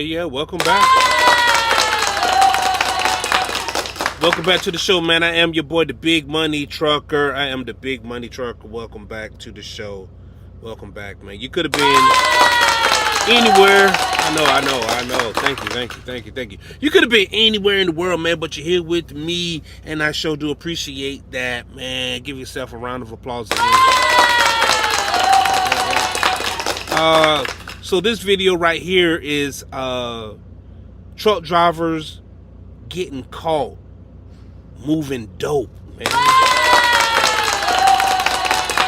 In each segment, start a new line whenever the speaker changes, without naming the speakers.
Yeah. Welcome back. Welcome back to the show, man. I am your boy, the Big Money Trucker. I am the Big Money Trucker. Welcome back to the show. Welcome back, man. You could have been anywhere. I know. Thank you. You could have been anywhere in the world, man, but you're here with me, and I sure do appreciate that, man. Give yourself a round of applause again. So this video right here is truck drivers getting caught moving dope, man.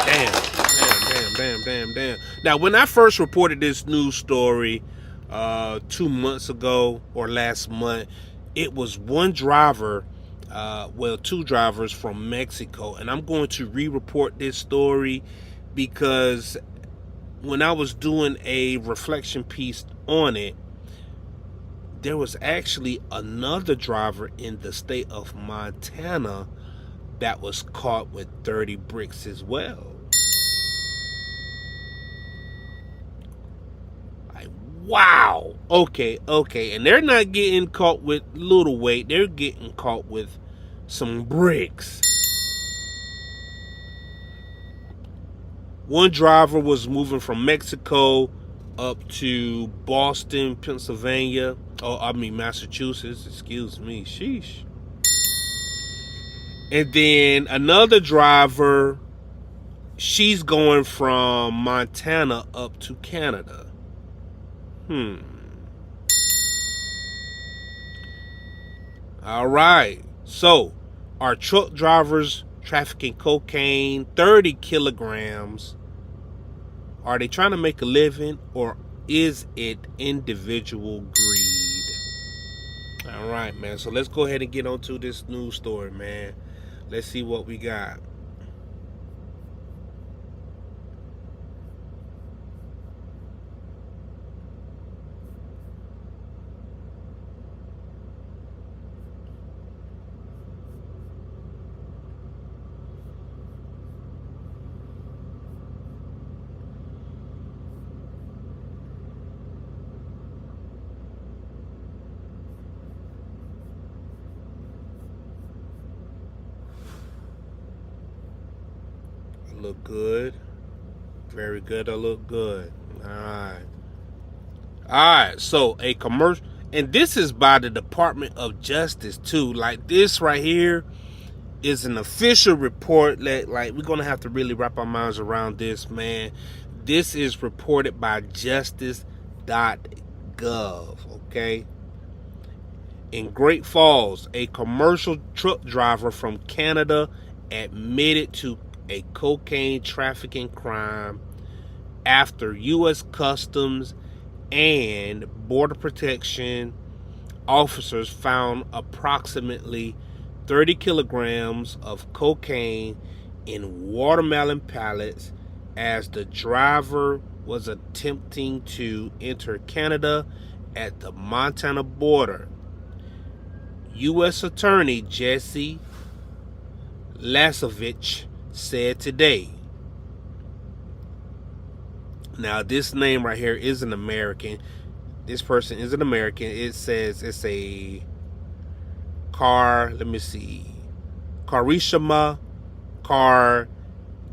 Damn. Now, when I first reported this news story 2 months ago or last month, it was one driver, two drivers from Mexico. And I'm going to re-report this story because when I was doing a reflection piece on it, there was actually another driver in the state of Montana that was caught with 30 bricks as well. Like, wow. Okay. And they're not getting caught with little weight. They're getting caught with some bricks. One driver was moving from Mexico up to Boston, Pennsylvania. Massachusetts. Excuse me. Sheesh. And then another driver, she's going from Montana up to Canada. All right. So, are truck drivers trafficking cocaine, 30 kilograms? Are they trying to make a living, or is it individual greed? All right, man. So let's go ahead and get on to this news story, man. Let's see what we got. Look good. Very good. I look good. All right. So a commercial, and this is by the Department of Justice too. Like, this right here is an official report. Like, we're gonna have to really wrap our minds around this, man. This is reported by justice.gov. Okay. In Great Falls, a commercial truck driver from Canada admitted to a cocaine trafficking crime after U.S. Customs and Border Protection officers found approximately 30 kilograms of cocaine in watermelon pallets as the driver was attempting to enter Canada at the Montana border. U.S. Attorney Jesse Lasovich said today. Now, this name right here is an American. This person is an American. It says it's a Karishma Kar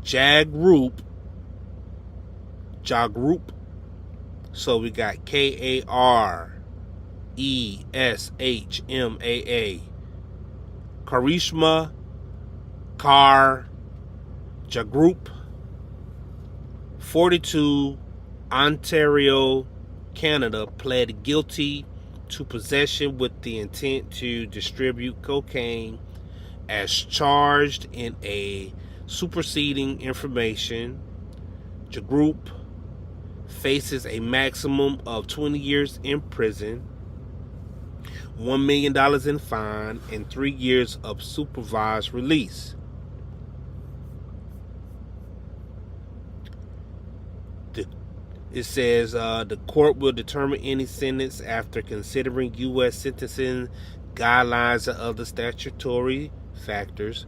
Jagrup. So we got Kareshmaa. Karishma Kar Jagrup, 42, Ontario, Canada, pled guilty to possession with the intent to distribute cocaine as charged in a superseding information. Jagrup faces a maximum of 20 years in prison, $1 million in fine, and 3 years of supervised release. It says the court will determine any sentence after considering U.S. sentencing guidelines and other statutory factors.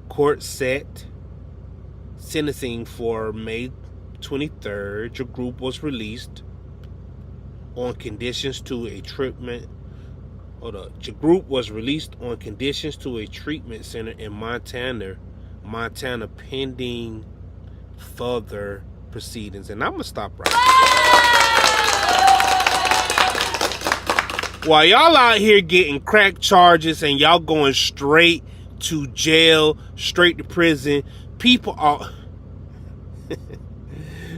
Court set sentencing for May 23rd. Your group was released. on conditions to a treatment. Jagrup was released on conditions to a treatment center in Montana, pending further proceedings. And I'm gonna stop right there. While y'all out here getting crack charges and y'all going straight to jail, straight to prison, people are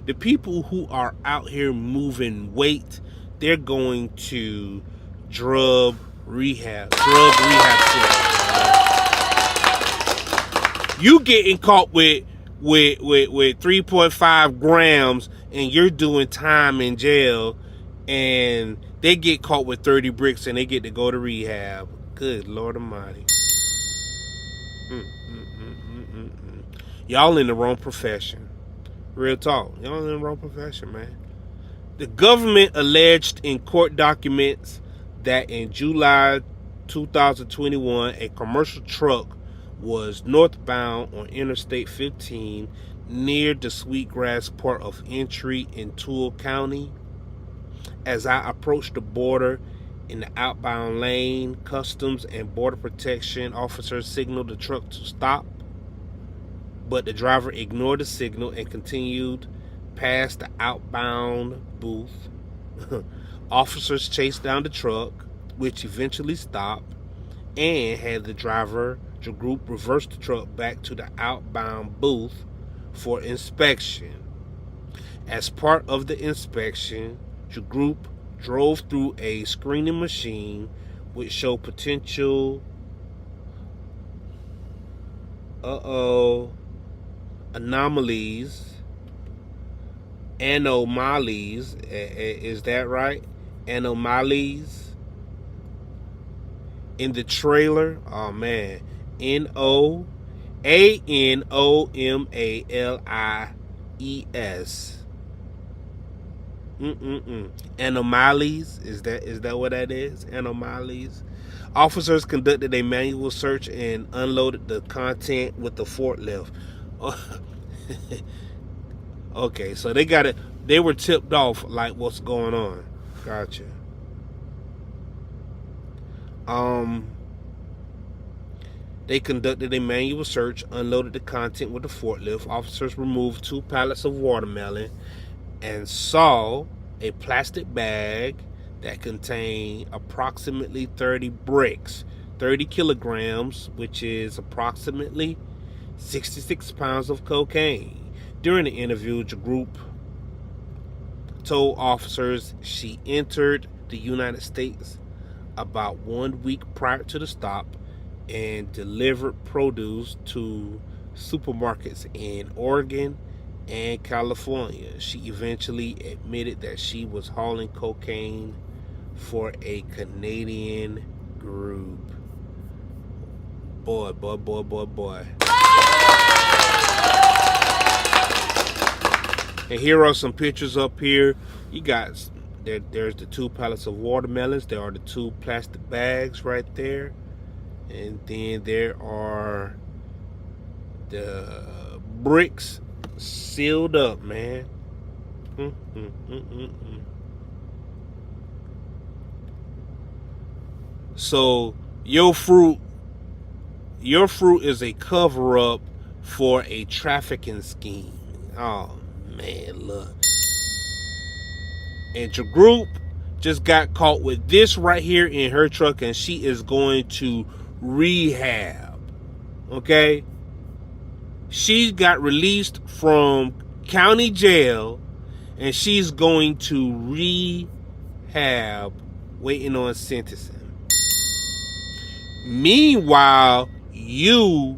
the people who are out here moving weight, they're going to drug rehab centers. You getting caught with 3.5 grams and you're doing time in jail, and they get caught with 30 bricks and they get to go to rehab. Good Lord Almighty. Y'all in the wrong profession. Real talk. Y'all in the wrong profession, man. The government alleged in court documents that in July 2021, a commercial truck was northbound on Interstate 15 near the Sweetgrass port of entry in Toole County. As I approached the border in the outbound lane, Customs and Border Protection officers signaled the truck to stop, but the driver ignored the signal and continued past the outbound booth. Officers chased down the truck, which eventually stopped, and had the driver, Jagrup, reverse the truck back to the outbound booth for inspection. As part of the inspection, Jagrup drove through a screening machine which showed potential anomalies. Is that right? Anomalies in the trailer. Oh man. Anomalies. Anomalies. Is that what that is? Anomalies. Officers conducted a manual search and unloaded the content with the forklift. Okay, so they were tipped off like what's going on. Gotcha. They conducted a manual search, unloaded the content with the forklift. Officers removed 2 pallets of watermelon and saw a plastic bag that contained approximately 30 bricks, 30 kilograms, which is approximately 66 pounds of cocaine. During the interview, Jagrup told officers she entered the United States about 1 week prior to the stop and delivered produce to supermarkets in Oregon and California. She eventually admitted that she was hauling cocaine for a Canadian group. Boy. And here are some pictures up here. You got there's the 2 pallets of watermelons. There are the 2 plastic bags right there. And then there are the bricks sealed up, man. So your fruit is a cover up for a trafficking scheme. Oh man, look. And Jagrup just got caught with this right here in her truck, and she is going to rehab. Okay? She got released from county jail, and she's going to rehab, waiting on sentencing. Meanwhile, your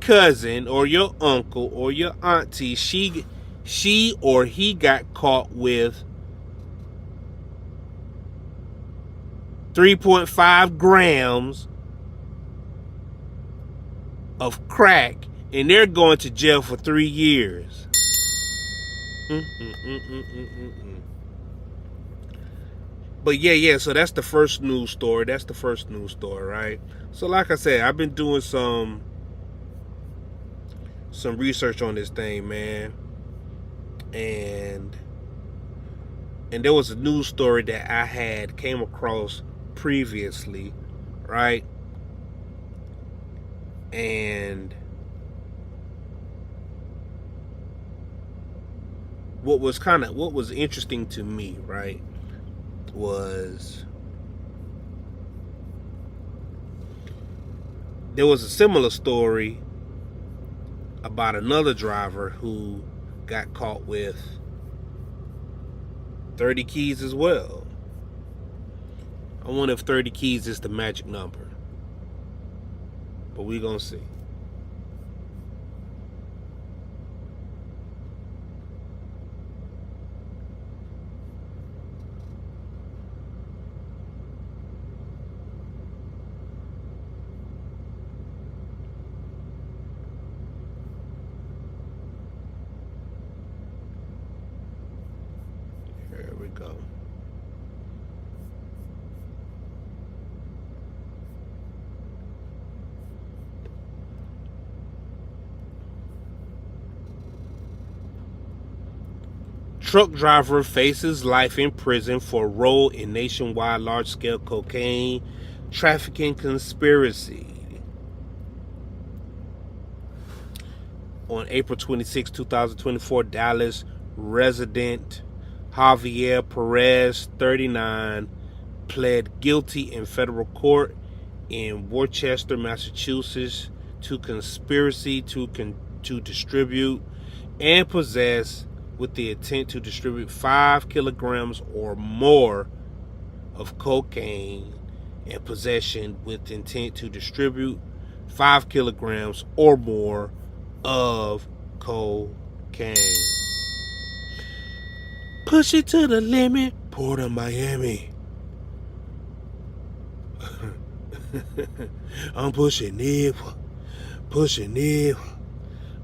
cousin or your uncle or your auntie, she or he got caught with 3.5 grams of crack, and they're going to jail for 3 years. But yeah, so that's the first news story. Right? So like I said, I've been doing some research on this thing, man. And And there was a news story that I had came across previously, right? And what was interesting to me, right, was there was a similar story about another driver who got caught with 30 keys as well. I wonder if 30 keys is the magic number. But we gonna see. Here we go. Truck driver faces life in prison for role in nationwide large-scale cocaine trafficking conspiracy. On April 26, 2024, Dallas resident Javier Perez, 39, pled guilty in federal court in Worcester, Massachusetts, to conspiracy to distribute and possess with the intent to distribute 5 kilograms or more of cocaine, and possession with intent to distribute 5 kilograms or more of cocaine. Push it to the limit, Port of Miami. I'm pushing it, pushing it,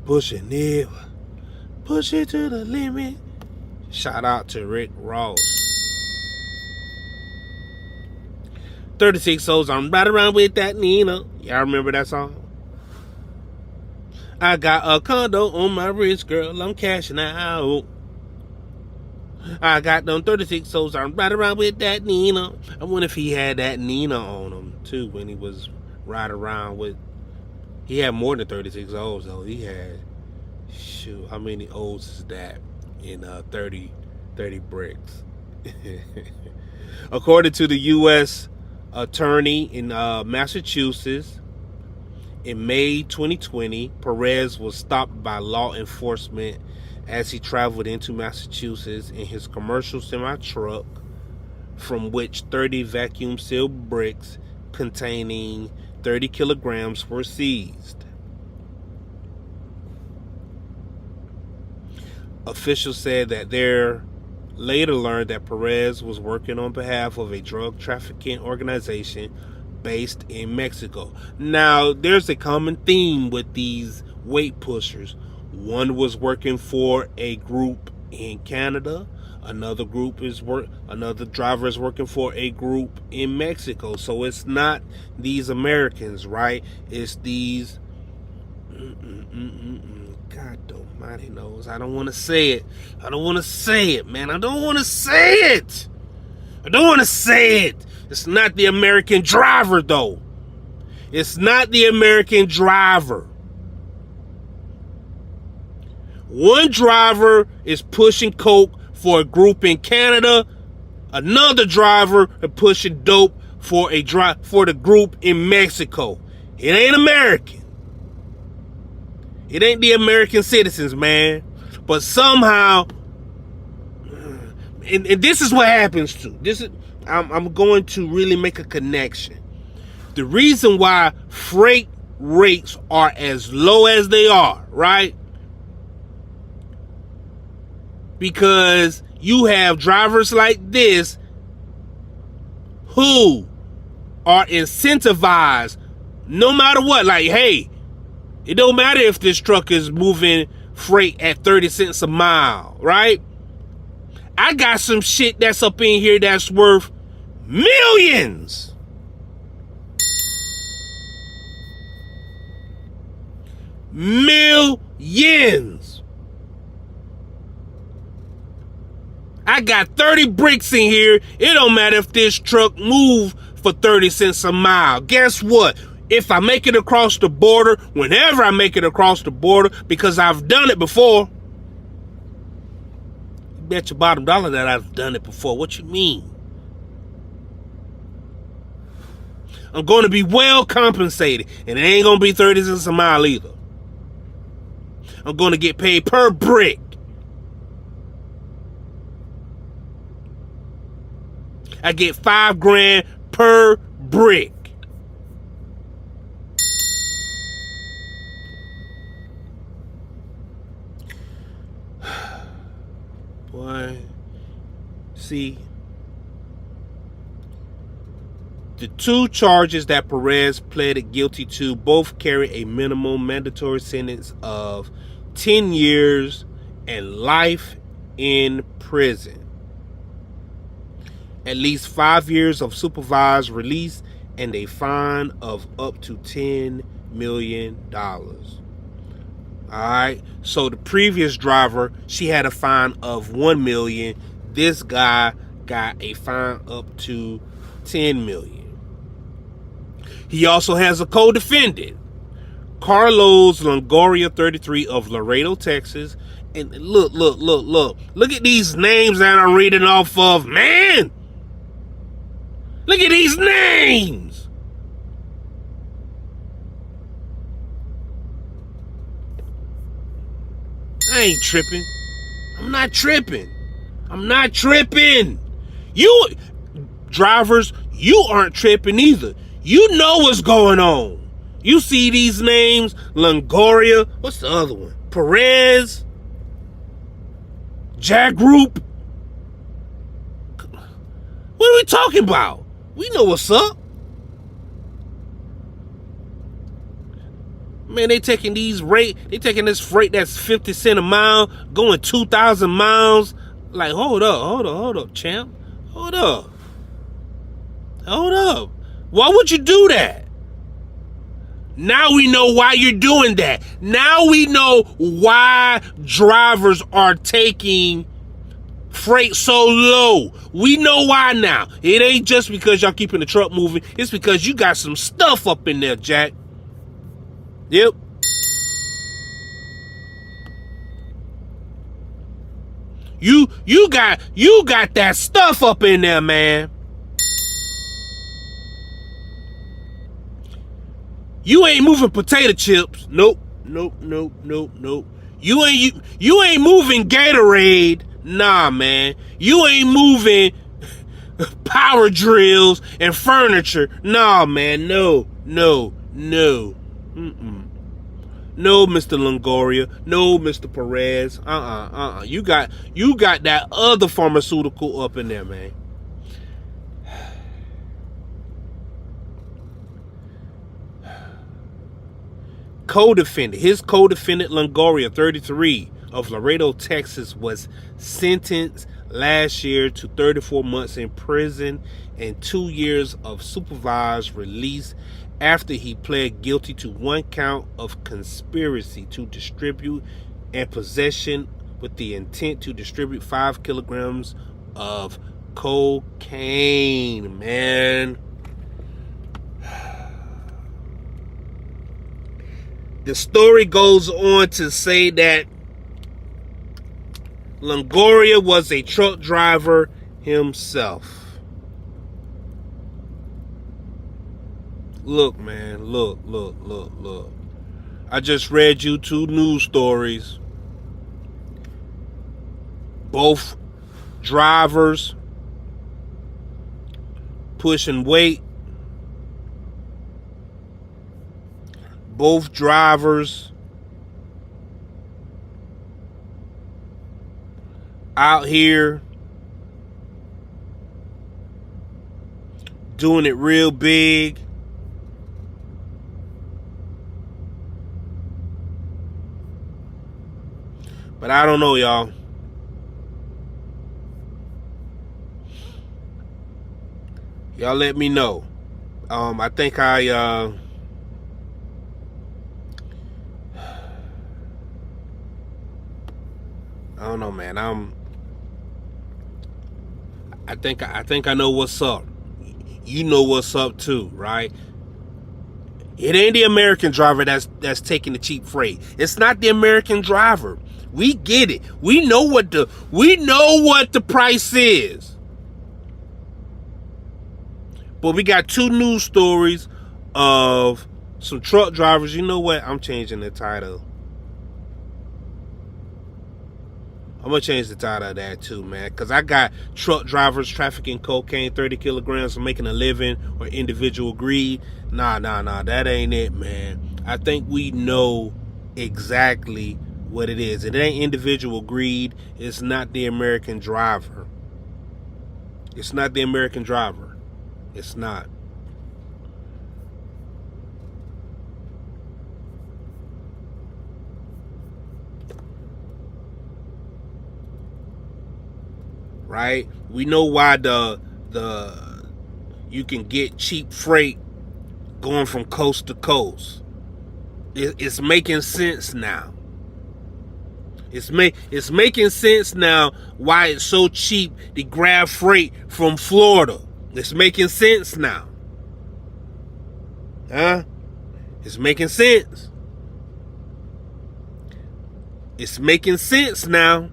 pushing it. Push it to the limit. Shout out to Rick Ross. 36 souls, I'm right around with that Nina. Y'all remember that song? I got a condo on my wrist, girl, I'm cashing out. I got them 36 souls, I'm right around with that Nina. I wonder if he had that Nina on him too when he was riding around with. He had more than 36 O's though. He had, shoot, how many O's is that in 30 bricks? According to the U.S. attorney in Massachusetts, in May 2020, Perez was stopped by law enforcement as he traveled into Massachusetts in his commercial semi-truck, from which 30 vacuum-sealed bricks containing 30 kilograms were seized. Officials said that they later learned that Perez was working on behalf of a drug trafficking organization based in Mexico. Now, there's a common theme with these weight pushers. One was working for a group in Canada. Another driver is working for a group in Mexico. So it's not these Americans, right? It's these. God almighty knows. I don't want to say it. I don't want to say it, man. I don't want to say it. I don't want to say it. It's not the American driver, though. It's not the American driver. One driver is pushing coke for a group in Canada. Another driver is pushing dope for the group in Mexico. It ain't American. It ain't the American citizens, man. But somehow, and this is what happens too. I'm going to really make a connection. The reason why freight rates are as low as they are, right? Because you have drivers like this who are incentivized no matter what. Like, hey, it don't matter if this truck is moving freight at 30 cents a mile, right? I got some shit that's up in here that's worth millions. Millions. I got 30 bricks in here. It don't matter if this truck move for 30 cents a mile. Guess what? If I make it across the border, whenever I make it across the border, because I've done it before, you bet your bottom dollar that I've done it before. What you mean? I'm going to be well compensated, and it ain't going to be 30 cents a mile either. I'm going to get paid per brick. I get $5,000 per brick. Boy, see, the two charges that Perez pleaded guilty to both carry a minimum mandatory sentence of 10 years and life in prison, at least 5 years of supervised release, and a fine of up to $10 million. Alright, so the previous driver, she had a fine of $1 million. This guy got a fine up to $10 million. He also has a co-defendant, Carlos Longoria, 33, of Laredo, Texas. And look at these names that I'm reading off of, man. Look at these names. I ain't tripping. I'm not tripping. I'm not tripping. You drivers, you aren't tripping either. You know what's going on. You see these names, Longoria, what's the other one? Perez, Jack Group. What are we talking about? We know what's up. Man, they taking this freight that's 50 cents a mile, going 2,000 miles. Like, hold up, champ. Hold up. Why would you do that? Now we know why you're doing that. Now we know why drivers are taking freight so low. We know why now. It ain't just because y'all keeping the truck moving. It's because you got some stuff up in there, Jack. Yep. You got that stuff up in there, man. You ain't moving potato chips. Nope. You ain't moving Gatorade. Nah, man. You ain't moving power drills and furniture. Nah, man. No. No, Mr. Longoria. No, Mr. Perez. You got that other pharmaceutical up in there, man. His co-defendant Longoria, 33, of Laredo, Texas, was sentenced last year to 34 months in prison and 2 years of supervised release after he pled guilty to one count of conspiracy to distribute and possession with the intent to distribute 5 kilograms of cocaine, man. The story goes on to say that Longoria was a truck driver himself. Look, man, look. I just read you 2 news stories. Both drivers pushing weight. Both drivers out here doing it real big. But I don't know, y'all. Y'all let me know. I think I don't know, man. think I know what's up. You know what's up too, right? It ain't the American driver that's taking the cheap freight. It's not the American driver. We get it. We know what the price is. But we got two news stories of some truck drivers. You know what? I'm changing the title. I'm going to change the title of that too, man. Because I got truck drivers trafficking cocaine, 30 kilograms, for making a living, or individual greed. Nah. That ain't it, man. I think we know exactly what it is. It ain't individual greed. It's not the American driver. It's not the American driver. It's not. Right? We know why the you can get cheap freight going from coast to coast. It's making sense now. It's making sense now why it's so cheap to grab freight from Florida. It's making sense now. Huh? It's making sense. It's making sense now.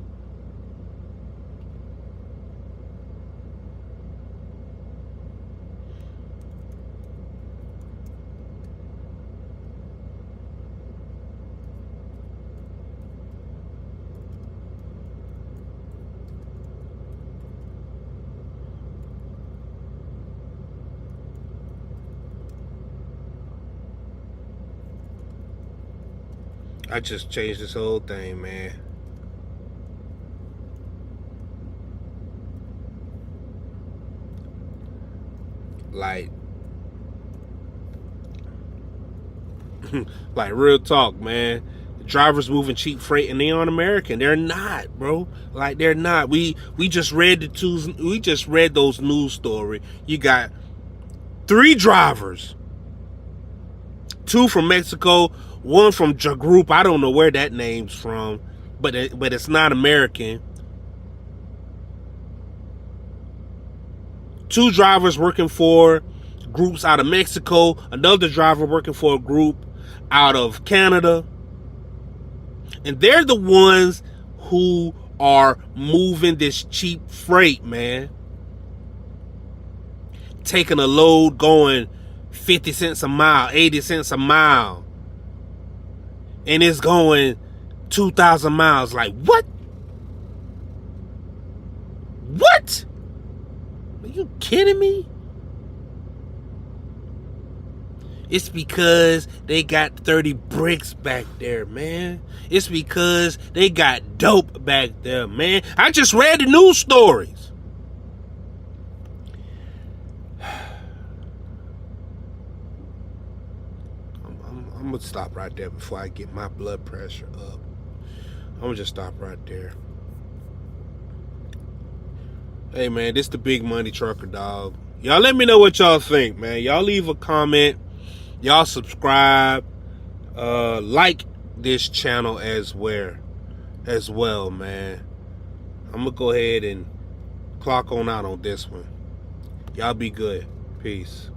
I just changed this whole thing, man. Like real talk, man. Drivers moving cheap freight and they aren't American. They're not, bro. Like, they're not. We just read those news story. You got 3 drivers. 2 from Mexico, 1 from Group. I don't know where that name's from, but it's not American. 2 drivers working for groups out of Mexico. Another driver working for a group out of Canada. And they're the ones who are moving this cheap freight, man. Taking a load going 50 cents a mile, 80 cents a mile. And it's going 2,000 miles. Like, what? What? Are you kidding me? It's because they got 30 bricks back there, man. It's because they got dope back there, man. I just read the news stories. I'm going to stop right there before I get my blood pressure up. I'm going to just stop right there. Hey, man, this the Big Money Trucker, dog. Y'all let me know what y'all think, man. Y'all leave a comment. Y'all subscribe. Like this channel as well, man. I'm going to go ahead and clock on out on this one. Y'all be good. Peace.